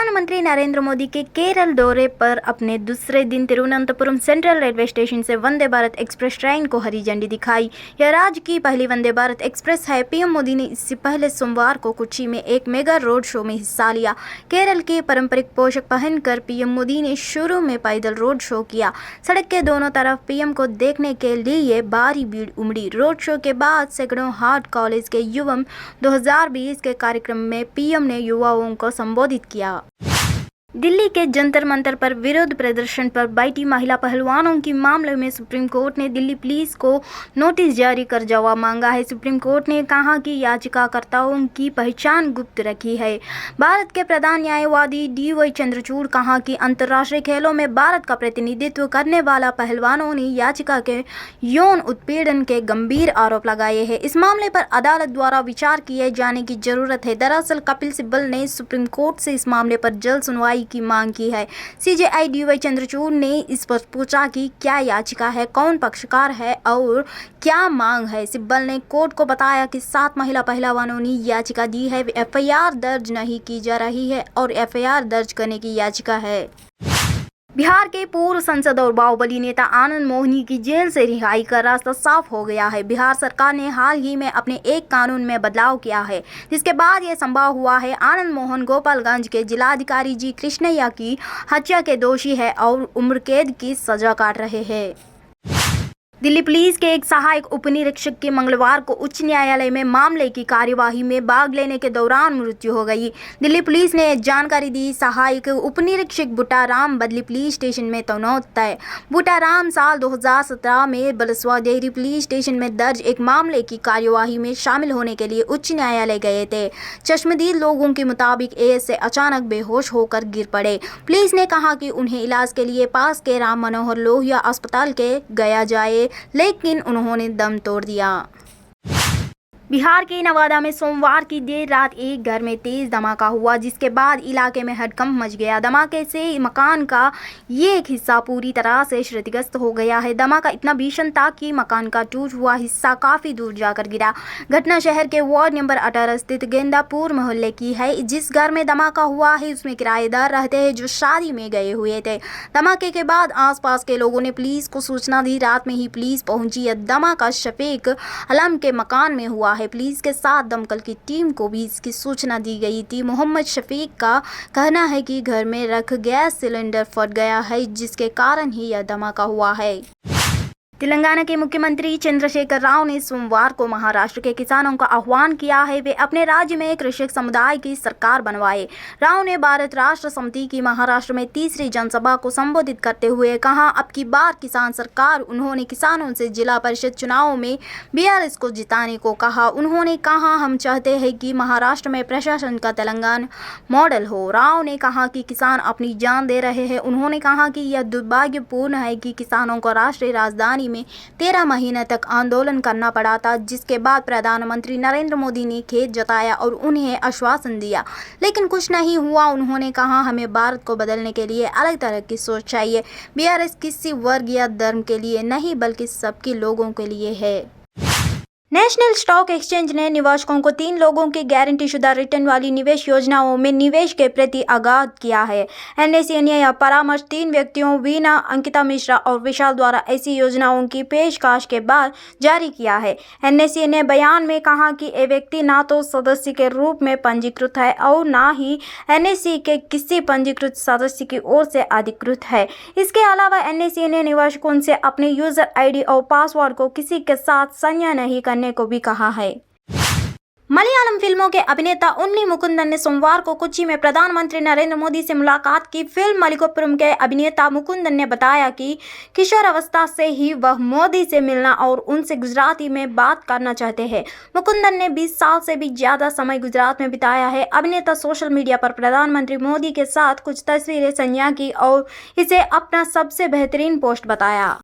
प्रधानमंत्री नरेंद्र मोदी के केरल दौरे पर अपने दूसरे दिन तिरुवनंतपुरम सेंट्रल रेलवे स्टेशन से वंदे भारत एक्सप्रेस ट्रेन को हरी झंडी दिखाई। यह राज्य की पहली वंदे भारत एक्सप्रेस है। पीएम मोदी ने इससे पहले सोमवार को कोच्चि में एक मेगा रोड शो में हिस्सा लिया। केरल के पारंपरिक पोशाक पहनकर पीएम मोदी ने शुरू में पैदल रोड शो किया। सड़क के दोनों तरफ पीएम को देखने के लिए भारी भीड़ उमड़ी। रोड शो के बाद सैकड़ों हार्वर्ड कॉलेज के युवम 2020 के कार्यक्रम में पीएम ने युवाओं को संबोधित किया। दिल्ली के जंतर मंतर पर विरोध प्रदर्शन पर बैठी महिला पहलवानों की मामले में सुप्रीम कोर्ट ने दिल्ली पुलिस को नोटिस जारी कर जवाब मांगा है। सुप्रीम कोर्ट ने कहा कि याचिकाकर्ताओं की पहचान गुप्त रखी है। भारत के प्रधान न्यायवादी DY चंद्रचूड़ कहा कि अंतर्राष्ट्रीय खेलों में भारत का प्रतिनिधित्व करने वाला पहलवानों ने याचिका के यौन उत्पीड़न के गंभीर आरोप लगाए हैं। इस मामले पर अदालत द्वारा विचार किए जाने की जरूरत है। दरअसल कपिल सिब्बल ने सुप्रीम कोर्ट से इस मामले पर जल्द सुनवाई की मांग की है। CJI DY चंद्रचूड़ ने इस पर पूछा कि क्या याचिका है, कौन पक्षकार है और क्या मांग है। सिब्बल ने कोर्ट को बताया कि 7 महिला पहलवानों ने याचिका दी है। FIR दर्ज नहीं की जा रही है और FIR दर्ज करने की याचिका है। बिहार के पूर्व सांसद और बाहुबली नेता आनंद मोहनी की जेल से रिहाई का रास्ता साफ हो गया है। बिहार सरकार ने हाल ही में अपने एक कानून में बदलाव किया है, जिसके बाद यह संभव हुआ है। आनंद मोहन गोपालगंज के जिलाधिकारी जी कृष्णैया की हत्या के दोषी है और उम्र कैद की सजा काट रहे हैं। दिल्ली पुलिस के एक सहायक उपनिरीक्षक की मंगलवार को उच्च न्यायालय में मामले की कार्यवाही में भाग लेने के दौरान मृत्यु हो गई। दिल्ली पुलिस ने जानकारी दी। सहायक उपनिरीक्षक बूटाराम बदली पुलिस स्टेशन में तैनात है। बूटाराम साल 2017 में बलसवा डेयरी पुलिस स्टेशन में दर्ज एक मामले की कार्यवाही में शामिल होने के लिए उच्च न्यायालय गए थे। चश्मदीद लोगों के मुताबिक एएसए अचानक बेहोश होकर गिर पड़े। पुलिस ने कहा कि उन्हें इलाज के लिए पास के राम मनोहर लोहिया अस्पताल के गया जाए, लेकिन उन्होंने दम तोड़ दिया। बिहार के नवादा में सोमवार की देर रात एक घर में तेज धमाका हुआ, जिसके बाद इलाके में हड़कंप मच गया। धमाके से मकान का एक हिस्सा पूरी तरह से क्षतिग्रस्त हो गया है। धमाका इतना भीषण था कि मकान का टूटा हुआ हिस्सा काफी दूर जाकर गिरा। घटना शहर के वार्ड नंबर 18 स्थित गेंदापुर मोहल्ले की है। जिस घर में धमाका हुआ है उसमें किराएदार रहते हैं जो शादी में गए हुए थे। धमाके के बाद आसपास के लोगों ने पुलिस को सूचना दी। रात में ही पुलिस पहुंची। धमाका शफीक आलम के मकान में हुआ है। पुलिस के साथ दमकल की टीम को भी इसकी सूचना दी गई थी। मोहम्मद शफीक का कहना है कि घर में रख गैस सिलेंडर फट गया है, जिसके कारण ही यह धमाका हुआ है। तेलंगाना के मुख्यमंत्री चंद्रशेखर राव ने सोमवार को महाराष्ट्र के किसानों का आह्वान किया है वे अपने राज्य में कृषक समुदाय की सरकार बनवाए। राव ने भारत राष्ट्र समिति की महाराष्ट्र में तीसरी जनसभा को संबोधित करते हुए कहा, अब की बार किसान सरकार। उन्होंने किसानों से जिला परिषद चुनाव में BRS को जिताने को कहा। उन्होंने कहा, हम चाहते हैं कि महाराष्ट्र में प्रशासन का तेलंगाना मॉडल हो। राव ने कहा कि किसान अपनी जान दे रहे हैं। उन्होंने कहा कि यह दुर्भाग्यपूर्ण है कि किसानों को राष्ट्रीय राजधानी में 13 महीने तक आंदोलन करना पड़ा था, जिसके बाद प्रधानमंत्री नरेंद्र मोदी ने खेद जताया और उन्हें आश्वासन दिया, लेकिन कुछ नहीं हुआ। उन्होंने कहा, हमें भारत को बदलने के लिए अलग तरह की सोच चाहिए। BRS किसी वर्ग या धर्म के लिए नहीं बल्कि सबके लोगों के लिए है। नेशनल स्टॉक एक्सचेंज ने निवेशकों को 3 लोगों की गारंटी शुदा रिटर्न वाली निवेश योजनाओं में निवेश के प्रति आगाह किया है। NSE ने यह परामर्श 3 व्यक्तियों वीना, अंकिता मिश्रा और विशाल द्वारा ऐसी योजनाओं की पेशकश के बाद जारी किया है। NSE ने बयान में कहा कि ये व्यक्ति ना तो सदस्य के रूप में पंजीकृत है और न ही NSE के किसी पंजीकृत सदस्य की ओर से अधिकृत है। इसके अलावा NSE ने निवेशकों से अपने यूजर ID और पासवर्ड को किसी के साथ साझा नहीं करने को भी कहा है। मलयालम फिल्मों के अभिनेता उन्नी मुकुंदन ने सोमवार को कोच्चि में प्रधानमंत्री नरेंद्र मोदी से मुलाकात की। फिल्म मलिकोपुरम के अभिनेता मुकुंदन ने बताया कि किशोरावस्था से ही वह मोदी से मिलना और उनसे गुजराती में बात करना चाहते हैं। मुकुंदन ने 20 साल से भी ज्यादा समय गुजरात में बिताया है। अभिनेता सोशल मीडिया पर प्रधानमंत्री मोदी के साथ कुछ तस्वीरें साझा की और इसे अपना सबसे बेहतरीन पोस्ट बताया।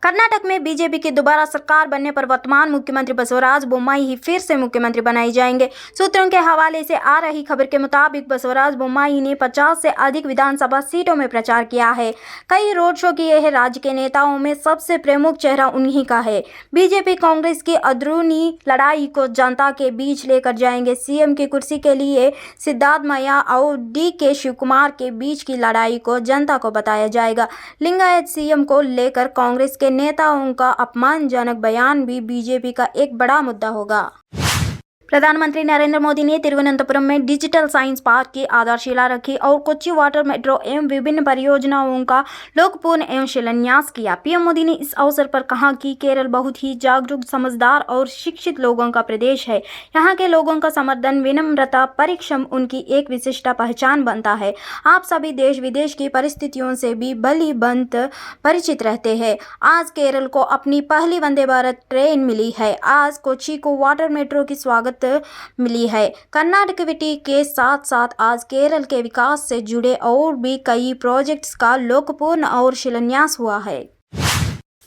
कर्नाटक में बीजेपी की दोबारा सरकार बनने पर वर्तमान मुख्यमंत्री बसवराज बोम्माई ही फिर से मुख्यमंत्री बनाए जाएंगे। सूत्रों के हवाले से आ रही खबर के मुताबिक बसवराज बोम्माई ने 50 से अधिक विधानसभा सीटों में प्रचार किया है। कई रोड शो किए हैं। राज्य के नेताओं में सबसे प्रमुख चेहरा उन्हीं का है। बीजेपी कांग्रेस की अंदरूनी लड़ाई को जनता के बीच लेकर जाएंगे। सीएम की कुर्सी के लिए सिद्धारमैया और DK शिवकुमार के बीच की लड़ाई को जनता को बताया जाएगा। लिंगायत सीएम को लेकर कांग्रेस के नेताओं का अपमानजनक बयान भी बीजेपी का एक बड़ा मुद्दा होगा। प्रधानमंत्री नरेंद्र मोदी ने तिरुवनंतपुरम में डिजिटल साइंस पार्क की आधारशिला रखी और कोच्चि वाटर मेट्रो एवं विभिन्न परियोजनाओं का लोकार्पण एवं शिलान्यास किया। पीएम मोदी ने इस अवसर पर कहा कि केरल बहुत ही जागरूक, समझदार और शिक्षित लोगों का प्रदेश है। यहाँ के लोगों का समर्दन, विनम्रता, परिश्रम उनकी एक विशिष्ट पहचान बनता है। आप सभी देश विदेश की परिस्थितियों से भी भली-भांति परिचित रहते हैं। आज केरल को अपनी पहली वंदे भारत ट्रेन मिली है। आज कोच्चि को वाटर मेट्रो की स्वागत मिली है। कनेक्टिविटी के साथ साथ आज केरल के विकास से जुड़े और भी कई प्रोजेक्ट्स का लोकार्पण और शिलान्यास हुआ है।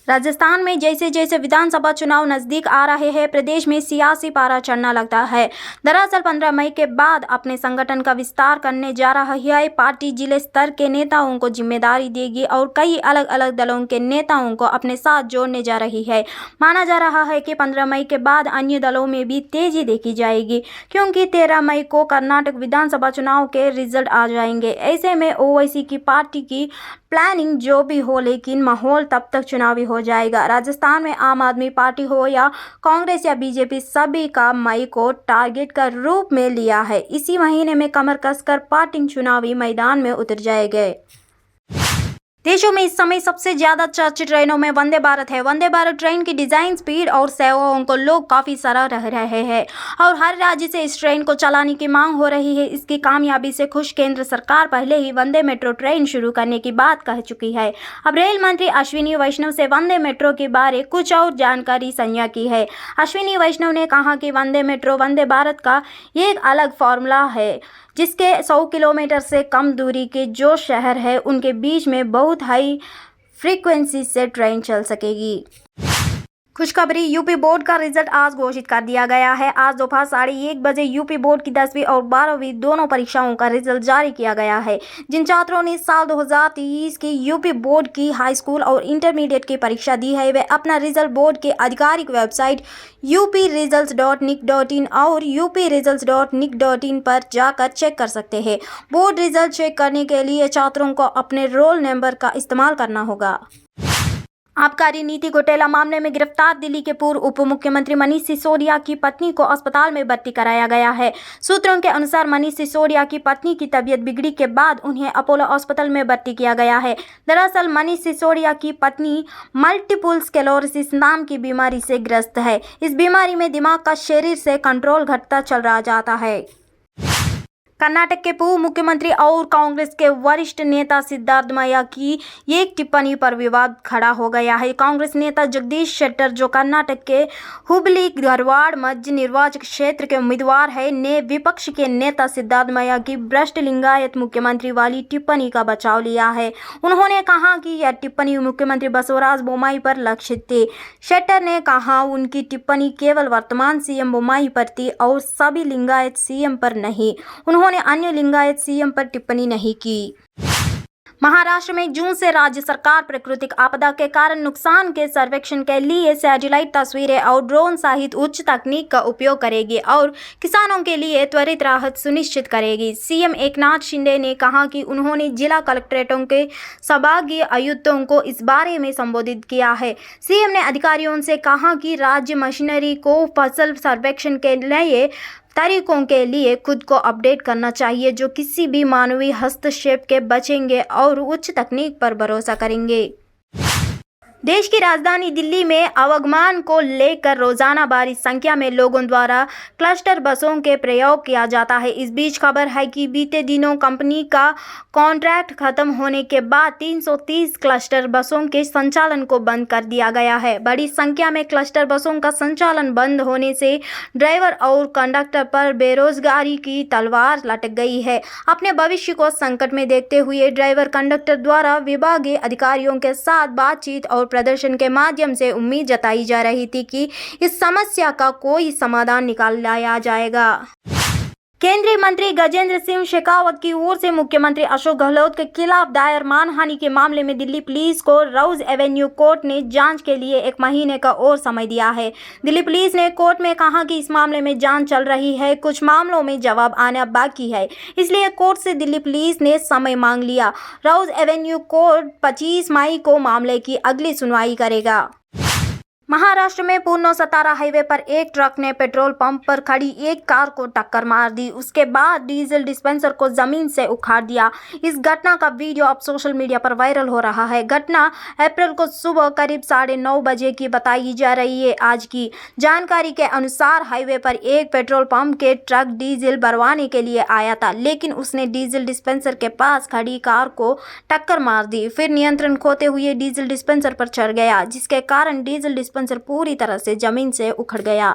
राजस्थान में जैसे जैसे विधानसभा चुनाव नजदीक आ रहे हैं, प्रदेश में सियासी पारा चढ़ना लगता है। दरअसल 15 मई के बाद अपने संगठन का विस्तार करने जा रहा है पार्टी जिले स्तर के नेताओं को जिम्मेदारी देगी और कई अलग अलग दलों के नेताओं को अपने साथ जोड़ने जा रही है। माना जा रहा है कि 15 मई के बाद अन्य दलों में भी तेजी देखी जाएगी, क्योंकि 13 मई को कर्नाटक विधानसभा चुनाव के रिजल्ट आ जाएंगे। ऐसे में ओवैसी की पार्टी की प्लानिंग जो भी हो, लेकिन माहौल तब तक चुनावी हो जाएगा। राजस्थान में आम आदमी पार्टी हो या कांग्रेस या बीजेपी, सभी का मई को टारगेट का रूप में लिया है। इसी महीने में कमर कसकर पार्टी चुनावी मैदान में उतर जाएंगे। देशों में इस समय सबसे ज्यादा चर्चित ट्रेनों में वंदे भारत है। वंदे भारत ट्रेन की डिजाइन, स्पीड और सेवाओं को लोग काफी सराह रहे हैं और हर राज्य से इस ट्रेन को चलाने की मांग हो रही है। इसकी कामयाबी से खुश केंद्र सरकार पहले ही वंदे मेट्रो ट्रेन शुरू करने की बात कह चुकी है। अब रेल मंत्री अश्विनी वैष्णव से वंदे मेट्रो के बारे कुछ और जानकारी साझा की है। अश्विनी वैष्णव ने कहा कि वंदे मेट्रो वंदे भारत का एक अलग फॉर्मूला है, जिसके 100 किलोमीटर से कम दूरी के जो शहर है उनके बीच में बहुत हाई फ्रीक्वेंसी से ट्रेन चल सकेगी। खुशखबरी, यूपी बोर्ड का रिजल्ट आज घोषित कर दिया गया है। आज दोपहर 1:30 बजे यूपी बोर्ड की 10वीं और 12वीं दोनों परीक्षाओं का रिजल्ट जारी किया गया है। जिन छात्रों ने साल 2023 की यूपी बोर्ड की हाई स्कूल और इंटरमीडिएट की परीक्षा दी है, वे अपना रिजल्ट बोर्ड के आधिकारिक वेबसाइट upresults.nic.in और upresults.nic.in पर जाकर चेक कर सकते हैं। बोर्ड रिजल्ट चेक करने के लिए छात्रों को अपने रोल नंबर का इस्तेमाल करना होगा। आबकारी नीति घोटाला मामले में गिरफ्तार दिल्ली के पूर्व उप मुख्यमंत्री मनीष सिसोदिया की पत्नी को अस्पताल में भर्ती कराया गया है। सूत्रों के अनुसार मनीष सिसोदिया की पत्नी की तबीयत बिगड़ी के बाद उन्हें अपोलो अस्पताल में भर्ती किया गया है। दरअसल मनीष सिसोदिया की पत्नी मल्टीपल स्क्लेरोसिस नाम की बीमारी से ग्रस्त है। इस बीमारी में दिमाग का शरीर से कंट्रोल घटता चल रहा जाता है। कर्नाटक के पूर्व मुख्यमंत्री और कांग्रेस के वरिष्ठ नेता सिद्धारमैया की एक टिप्पणी पर विवाद खड़ा हो गया है। कांग्रेस नेता जगदीश शेट्टर, जो कर्नाटक के हुबली धारवाड़ मध्य निर्वाचन क्षेत्र के उम्मीदवार है, ने विपक्ष के नेता सिद्धारमैया की भ्रष्ट लिंगायत मुख्यमंत्री वाली टिप्पणी का बचाव लिया है। उन्होंने कहा कि यह टिप्पणी मुख्यमंत्री बसवराज बोम्माई पर लक्षित थी। शेट्टर ने कहा उनकी टिप्पणी केवल वर्तमान सीएम बोम्माई पर थी और सभी लिंगायत सीएम पर नहीं। उन्होंने अन्य लिंगायत सीएम पर टिप्पणी नहीं की। महाराष्ट्र में जून से राज्य सरकार प्राकृतिक आपदा के कारण नुकसान के सर्वेक्षण के लिए सैटेलाइट तस्वीरें और ड्रोन सहित उच्च तकनीक का उपयोग करेगी और किसानों के लिए त्वरित राहत सुनिश्चित करेगी। सीएम एकनाथ शिंदे ने कहा कि उन्होंने जिला कलेक्ट्रेटों के संभागीय आयुक्तों को इस बारे में संबोधित किया है। सीएम ने अधिकारियों से कहा कि राज्य मशीनरी को फसल सर्वेक्षण के लिए तरीकों के लिए खुद को अपडेट करना चाहिए, जो किसी भी मानवीय हस्तक्षेप के बचेंगे और उच्च तकनीक पर भरोसा करेंगे। देश की राजधानी दिल्ली में आवागमन को लेकर रोजाना भारी संख्या में लोगों द्वारा क्लस्टर बसों के प्रयोग किया जाता है। इस बीच खबर है कि बीते दिनों कंपनी का कॉन्ट्रैक्ट खत्म होने के बाद 330 क्लस्टर बसों के संचालन को बंद कर दिया गया है। बड़ी संख्या में क्लस्टर बसों का संचालन बंद होने से ड्राइवर और कंडक्टर पर बेरोजगारी की तलवार लटक गई है। अपने भविष्य को संकट में देखते हुए ड्राइवर कंडक्टर द्वारा विभागीय अधिकारियों के साथ बातचीत और प्रदर्शन के माध्यम से उम्मीद जताई जा रही थी कि इस समस्या का कोई समाधान निकाल लाया जाएगा। केंद्रीय मंत्री गजेंद्र सिंह शेखावत की ओर से मुख्यमंत्री अशोक गहलोत के खिलाफ दायर मानहानि के मामले में दिल्ली पुलिस को रोज एवेन्यू कोर्ट ने जांच के लिए 1 महीने का और समय दिया है। दिल्ली पुलिस ने कोर्ट में कहा कि इस मामले में जांच चल रही है, कुछ मामलों में जवाब आना बाकी है, इसलिए कोर्ट से दिल्ली पुलिस ने समय मांग लिया। रोज एवेन्यू कोर्ट 25 मई को मामले की अगली सुनवाई करेगा। महाराष्ट्र में पूर्णो सतारा हाईवे पर एक ट्रक ने पेट्रोल पंप पर खड़ी एक कार को टक्कर मार दी। उसके बाद डीजल डिस्पेंसर को जमीन से उखाड़ दिया। इस घटना का वीडियो अब सोशल मीडिया पर वायरल हो रहा है। घटना अप्रैल को सुबह करीब 9:30 बजे की बताई जा रही है। आज की जानकारी के अनुसार हाईवे पर एक पेट्रोल पंप के ट्रक डीजल भरवाने के लिए आया था, लेकिन उसने डीजल डिस्पेंसर के पास खड़ी कार को टक्कर मार दी। फिर नियंत्रण खोते हुए डीजल डिस्पेंसर पर चढ़ गया, जिसके कारण डीजल डिस्पेंसर पूरी तरह से जमीन से उखड़ गया।